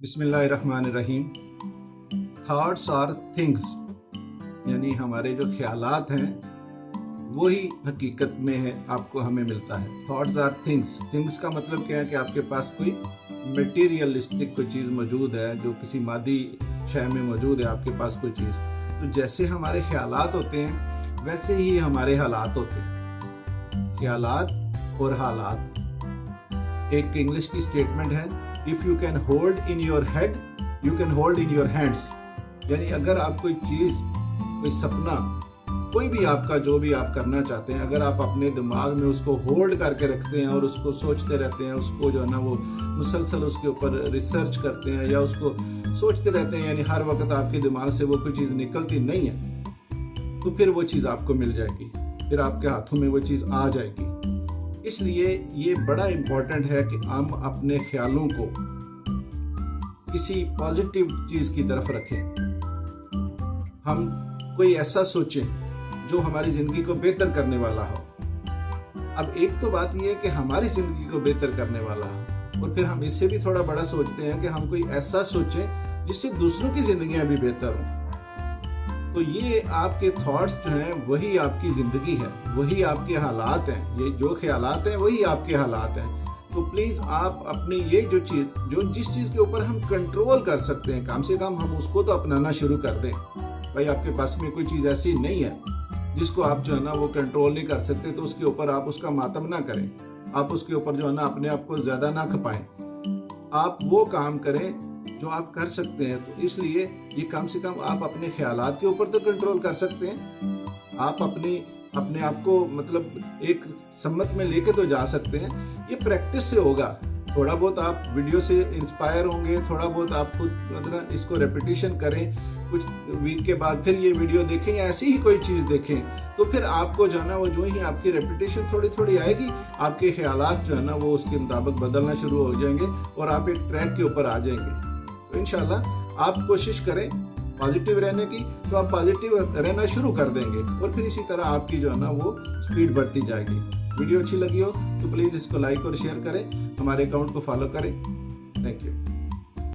बिस्मिल्लाहिर्रहमानिर्रहीम। Thoughts are things, यानी हमारे जो ख्यालात हैं वही हकीकत में है, आपको हमें मिलता है। थॉट्स आर थिंग्स, थिंग्स का मतलब क्या है कि आपके पास कोई मटेरियलिस्टिक कोई चीज़ मौजूद है, जो किसी मादी शय में मौजूद है आपके पास कोई चीज़। तो जैसे हमारे ख्यालात होते हैं वैसे ही हमारे हालात होते हैं। ख्यालात और हालात। एक इंग्लिश की स्टेटमेंट है, if you can hold in your head you can hold in your hands. यानी अगर आप कोई चीज़, कोई सपना, कोई भी आपका जो भी आप करना चाहते हैं, अगर आप अपने दिमाग में उसको होल्ड करके रखते हैं और उसको सोचते रहते हैं, उसको जो है ना वो मुसलसल उसके ऊपर रिसर्च करते हैं या उसको सोचते रहते हैं, यानी हर वक्त आपके दिमाग से वो कोई चीज़ निकलती नहीं है, तो फिर वो चीज़ आपको मिल जाएगी, फिर आपके हाथों में वो चीज़ आ जाएगी। इसलिए ये बड़ा इम्पोर्टेंट है कि हम अपने ख्यालों को किसी पॉजिटिव चीज़ की तरफ रखें। हम कोई ऐसा सोचें जो हमारी ज़िंदगी को बेहतर करने वाला हो। अब एक तो बात यह है कि हमारी ज़िंदगी को बेहतर करने वाला हो, और फिर हम इससे भी थोड़ा बड़ा सोचते हैं कि हम कोई ऐसा सोचें जिससे दूसरों की ज़िंदगियां भी बेहतर हों। तो ये आपके थॉट्स जो हैं वही आपकी ज़िंदगी है, वही आपके हालात हैं। ये जो ख्यालात हैं वही आपके हालात हैं। तो प्लीज़ आप अपनी ये जो जिस चीज़ के ऊपर हम कंट्रोल कर सकते हैं, कम से कम हम उसको तो अपनाना शुरू कर दें। भाई आपके पास में कोई चीज़ ऐसी नहीं है जिसको आप जो है ना वो कंट्रोल नहीं कर सकते, तो उसके ऊपर आप उसका मातम ना करें, आप उसके ऊपर जो है ना अपने आप को ज़्यादा ना खपाएं। आप वो काम करें जो आप कर सकते हैं। तो इसलिए ये कम से कम आप अपने ख्यालात के ऊपर तो कंट्रोल कर सकते हैं। आप अपने आप को मतलब एक सम्मत में लेके तो जा सकते हैं। ये प्रैक्टिस से होगा। थोड़ा बहुत आप वीडियो से इंस्पायर होंगे, थोड़ा बहुत आप खुद मतलब इसको रेपिटेशन करें, कुछ वीक के बाद फिर ये वीडियो देखें या ऐसी ही कोई चीज़ देखें, तो फिर आपको जो है ना वो जो ही आपकी रेपिटेशन थोड़ी थोड़ी आएगी, आपके ख्यालात जो है ना वो उसके मुताबिक बदलना शुरू हो जाएंगे और आप एक ट्रैक के ऊपर आ जाएंगे। तो इंशाल्लाह आप कोशिश करें पॉजिटिव रहने की, तो आप पॉजिटिव रहना शुरू कर देंगे और फिर इसी तरह आपकी जो है ना वो स्पीड बढ़ती जाएगी। वीडियो अच्छी लगी हो तो प्लीज़ इसको लाइक और शेयर करें, हमारे अकाउंट को फॉलो करें। Thank you.